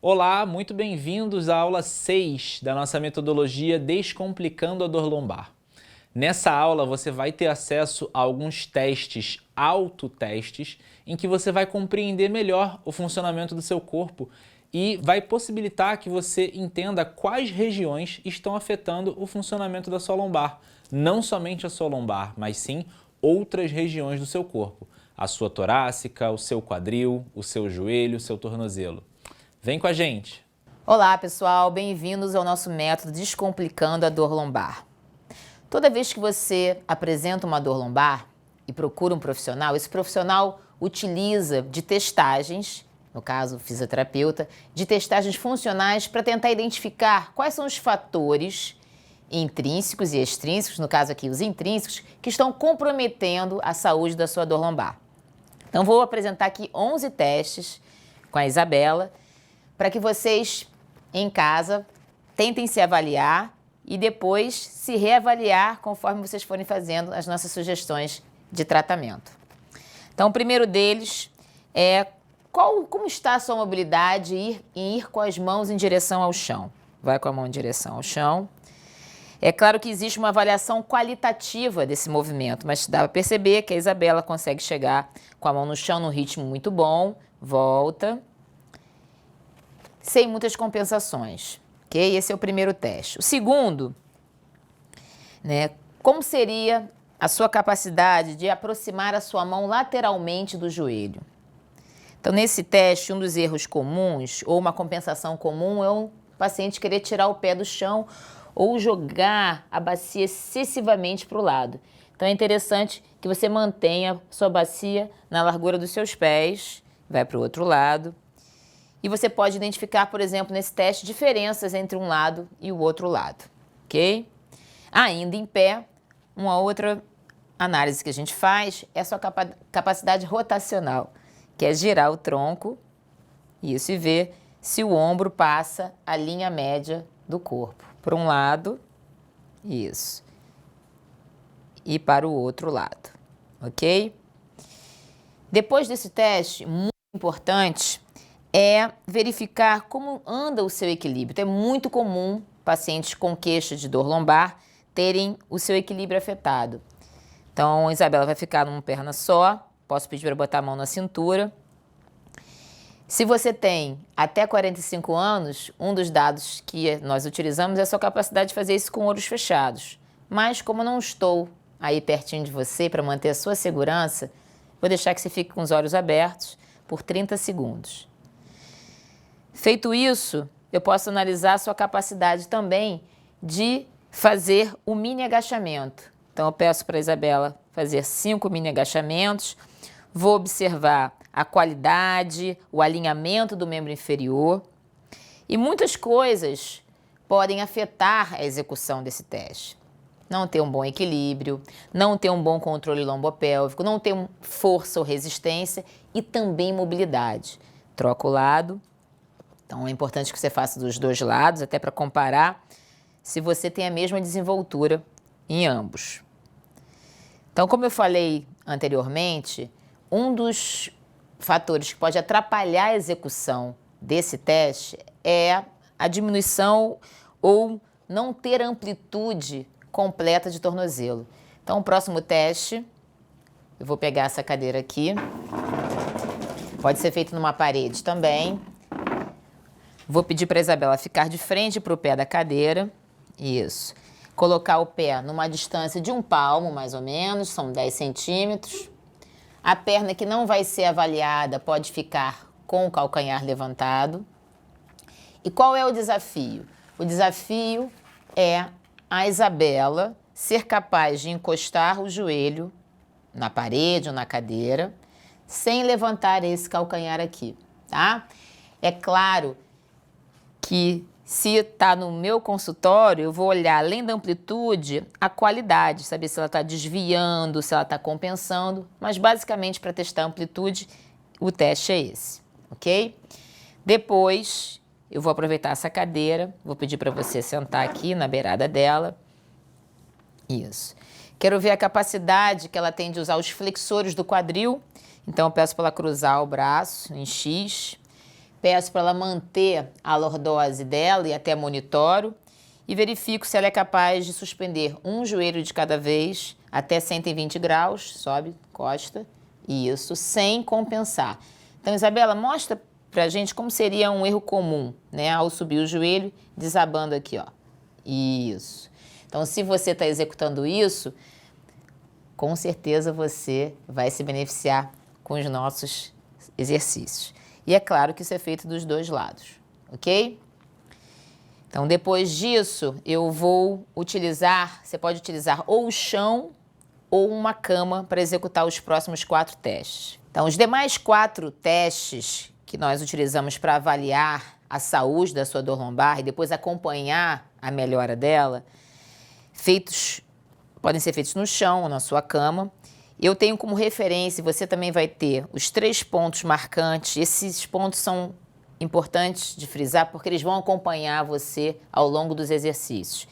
Olá, muito bem-vindos à aula 6 da nossa metodologia Descomplicando a Dor Lombar. Nessa aula você vai ter acesso a alguns testes, autotestes, em que você vai compreender melhor o funcionamento do seu corpo e vai possibilitar que você entenda quais regiões estão afetando o funcionamento da sua lombar. Não somente a sua lombar, mas sim outras regiões do seu corpo. A sua torácica, o seu quadril, o seu joelho, o seu tornozelo. Vem com a gente! Olá pessoal, bem-vindos ao nosso método Descomplicando a Dor Lombar. Toda vez que você apresenta uma dor lombar e procura um profissional, esse profissional utiliza de testagens, no caso o fisioterapeuta, de testagens funcionais para tentar identificar quais são os fatores intrínsecos e extrínsecos, no caso aqui os intrínsecos, que estão comprometendo a saúde da sua dor lombar. Então vou apresentar aqui 11 testes com a Isabela, para que vocês, em casa, tentem se avaliar e depois se reavaliar conforme vocês forem fazendo as nossas sugestões de tratamento. Então, o primeiro deles é como está a sua mobilidade em ir com as mãos em direção ao chão. Vai com a mão em direção ao chão. É claro que existe uma avaliação qualitativa desse movimento, mas dá para perceber que a Isabela consegue chegar com a mão no chão num ritmo muito bom, volta, sem muitas compensações, ok? Esse é o primeiro teste. O segundo, como seria a sua capacidade de aproximar a sua mão lateralmente do joelho? Então, nesse teste, um dos erros comuns, ou uma compensação comum, é um paciente querer tirar o pé do chão ou jogar a bacia excessivamente para o lado. Então, é interessante que você mantenha sua bacia na largura dos seus pés, vai para o outro lado. E você pode identificar, por exemplo, nesse teste, diferenças entre um lado e o outro lado, ok? Ainda em pé, uma outra análise que a gente faz é a sua capacidade rotacional, que é girar o tronco, isso, e ver se o ombro passa a linha média do corpo. Para um lado, isso, e para o outro lado, ok? Depois desse teste, muito importante, é verificar como anda o seu equilíbrio. Então, é muito comum pacientes com queixa de dor lombar terem o seu equilíbrio afetado. Então, a Isabela vai ficar numa perna só, posso pedir para botar a mão na cintura. Se você tem até 45 anos, um dos dados que nós utilizamos é a sua capacidade de fazer isso com olhos fechados. Mas, como eu não estou aí pertinho de você para manter a sua segurança, vou deixar que você fique com os olhos abertos por 30 segundos. Feito isso, eu posso analisar a sua capacidade também de fazer o mini agachamento. Então, eu peço para a Isabela fazer 5 mini agachamentos. Vou observar a qualidade, o alinhamento do membro inferior. E muitas coisas podem afetar a execução desse teste. Não ter um bom equilíbrio, não ter um bom controle lombopélvico, não ter força ou resistência e também mobilidade. Troca o lado. Então, é importante que você faça dos dois lados, até para comparar se você tem a mesma desenvoltura em ambos. Então, como eu falei anteriormente, um dos fatores que pode atrapalhar a execução desse teste é a diminuição ou não ter amplitude completa de tornozelo. Então, o próximo teste, eu vou pegar essa cadeira aqui, pode ser feito numa parede também. Vou pedir para a Isabela ficar de frente para o pé da cadeira, isso. Colocar o pé numa distância de 1 palmo, mais ou menos, são 10 centímetros. A perna que não vai ser avaliada pode ficar com o calcanhar levantado. E qual é o desafio? O desafio é a Isabela ser capaz de encostar o joelho na parede ou na cadeira sem levantar esse calcanhar aqui, tá? É claro que se está no meu consultório, eu vou olhar, além da amplitude, a qualidade, saber se ela está desviando, se ela está compensando, mas basicamente para testar a amplitude, o teste é esse, ok? Depois, eu vou aproveitar essa cadeira, vou pedir para você sentar aqui na beirada dela, isso. Quero ver a capacidade que ela tem de usar os flexores do quadril, então eu peço para ela cruzar o braço em X, peço para ela manter a lordose dela e até monitoro e verifico se ela é capaz de suspender um joelho de cada vez até 120 graus, sobe, costa, isso, sem compensar. Então, Isabela, mostra pra gente como seria um erro comum, né? Ao subir o joelho, desabando aqui, ó. Isso. Então, se você está executando isso, com certeza você vai se beneficiar com os nossos exercícios. E é claro que isso é feito dos dois lados, ok? Então, depois disso, eu vou utilizar, você pode utilizar ou o chão ou uma cama para executar os próximos 4 testes. Então, os demais 4 testes que nós utilizamos para avaliar a saúde da sua dor lombar e depois acompanhar a melhora dela, podem ser feitos no chão ou na sua cama. Eu tenho como referência, você também vai ter os 3 pontos marcantes. Esses pontos são importantes de frisar porque eles vão acompanhar você ao longo dos exercícios,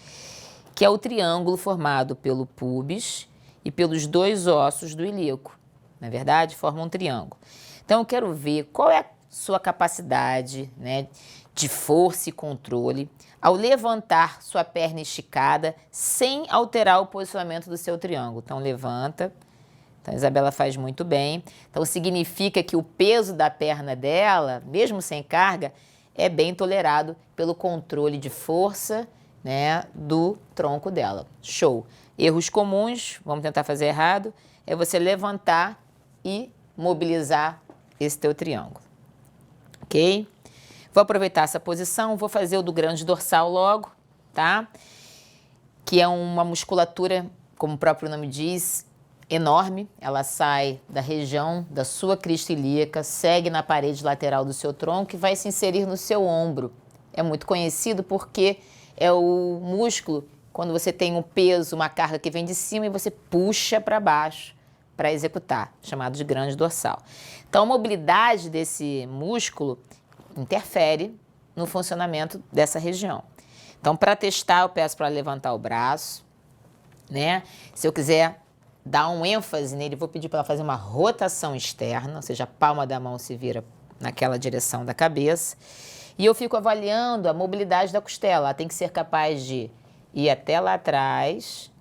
que é o triângulo formado pelo pubis e pelos 2 ossos do ilíaco. Na verdade, formam um triângulo. Então, eu quero ver qual é a sua capacidade, né, de força e controle ao levantar sua perna esticada sem alterar o posicionamento do seu triângulo. Então, levanta. Então, a Isabela faz muito bem. Então, significa que o peso da perna dela, mesmo sem carga, é bem tolerado pelo controle de força, né, do tronco dela. Show! Erros comuns, vamos tentar fazer errado, é você levantar e mobilizar esse teu triângulo. Ok? Vou aproveitar essa posição, vou fazer o do grande dorsal logo, tá? Que é uma musculatura, como o próprio nome diz, enorme. Ela sai da região da sua crista ilíaca, segue na parede lateral do seu tronco e vai se inserir no seu ombro. É muito conhecido porque é o músculo, quando você tem um peso, uma carga que vem de cima e você puxa para baixo para executar, chamado de grande dorsal. Então, a mobilidade desse músculo interfere no funcionamento dessa região. Então, para testar, eu peço para levantar o braço, né? Se eu quiser dar um ênfase nele, vou pedir para ela fazer uma rotação externa, ou seja, a palma da mão se vira naquela direção da cabeça. E eu fico avaliando a mobilidade da costela. Ela tem que ser capaz de ir até lá atrás.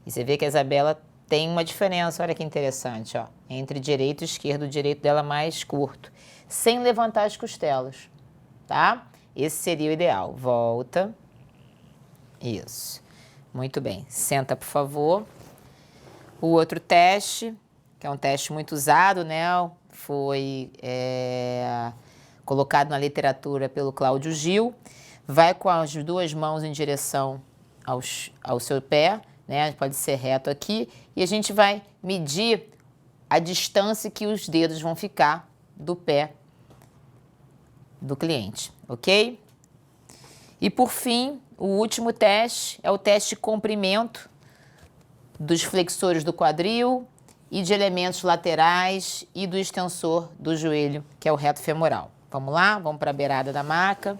E você vê que a Isabela tem uma diferença, olha que interessante, ó, entre direito e esquerdo, o direito dela mais curto, sem levantar as costelas, tá? Esse seria o ideal. Volta. Isso. Muito bem. Senta, por favor. O outro teste, que é um teste muito usado, né? Foi colocado na literatura pelo Cláudio Gil. Vai com as 2 mãos em direção ao seu pé, né? Pode ser reto aqui. E a gente vai medir a distância que os dedos vão ficar do pé do cliente, ok? E por fim, o último teste é o teste de comprimento dos flexores do quadril e de elementos laterais e do extensor do joelho, que é o reto femoral. Vamos lá? Vamos para a beirada da maca.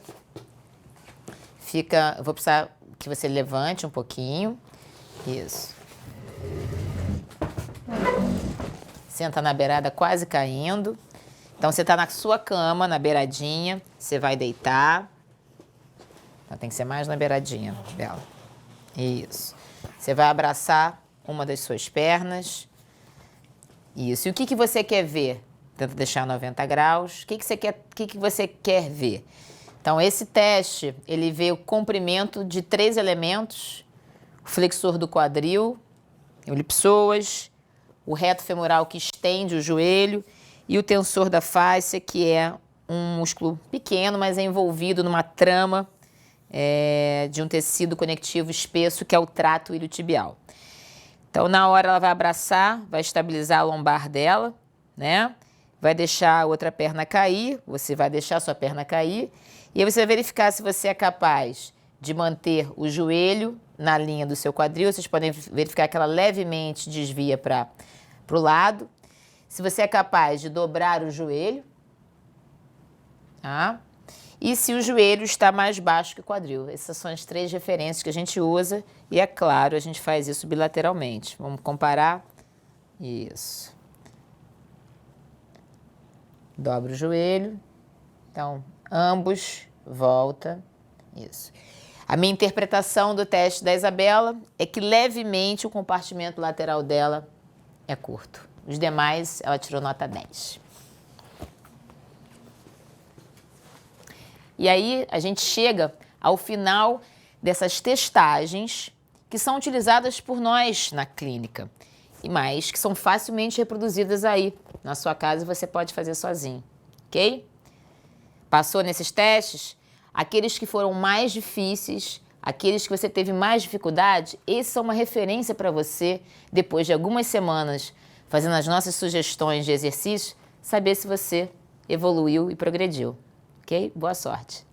Eu vou precisar que você levante um pouquinho. Isso. Senta na beirada quase caindo. Então, você está na sua cama, na beiradinha, você vai deitar. Então, tem que ser mais na beiradinha dela. Isso. Você vai abraçar uma das suas pernas. Isso. E o que você quer ver? Tenta deixar 90 graus. O que você quer ver? Então, esse teste, ele vê o comprimento de 3 elementos. O flexor do quadril, o elipsoas, o reto femoral que estende o joelho e o tensor da fáscia, que é um músculo pequeno, mas é envolvido numa trama de um tecido conectivo espesso, que é o trato iliotibial. Então, na hora ela vai abraçar, vai estabilizar a lombar dela, né? Vai deixar a outra perna cair, você vai deixar a sua perna cair, e aí você vai verificar se você é capaz de manter o joelho na linha do seu quadril. Vocês podem verificar que ela levemente desvia para o lado. Se você é capaz de dobrar o joelho, tá? E se o joelho está mais baixo que o quadril. Essas são as 3 referências que a gente usa e, é claro, a gente faz isso bilateralmente. Vamos comparar? Isso. Dobra o joelho. Então, ambos, volta, isso. A minha interpretação do teste da Isabela é que levemente o compartimento lateral dela é curto. Os demais, ela tirou nota 10. E aí, a gente chega ao final dessas testagens que são utilizadas por nós na clínica, e mais que são facilmente reproduzidas aí na sua casa e você pode fazer sozinho, ok? Passou nesses testes? Aqueles que foram mais difíceis, aqueles que você teve mais dificuldade, esses são uma referência para você, depois de algumas semanas fazendo as nossas sugestões de exercícios, saber se você evoluiu e progrediu, ok? Boa sorte!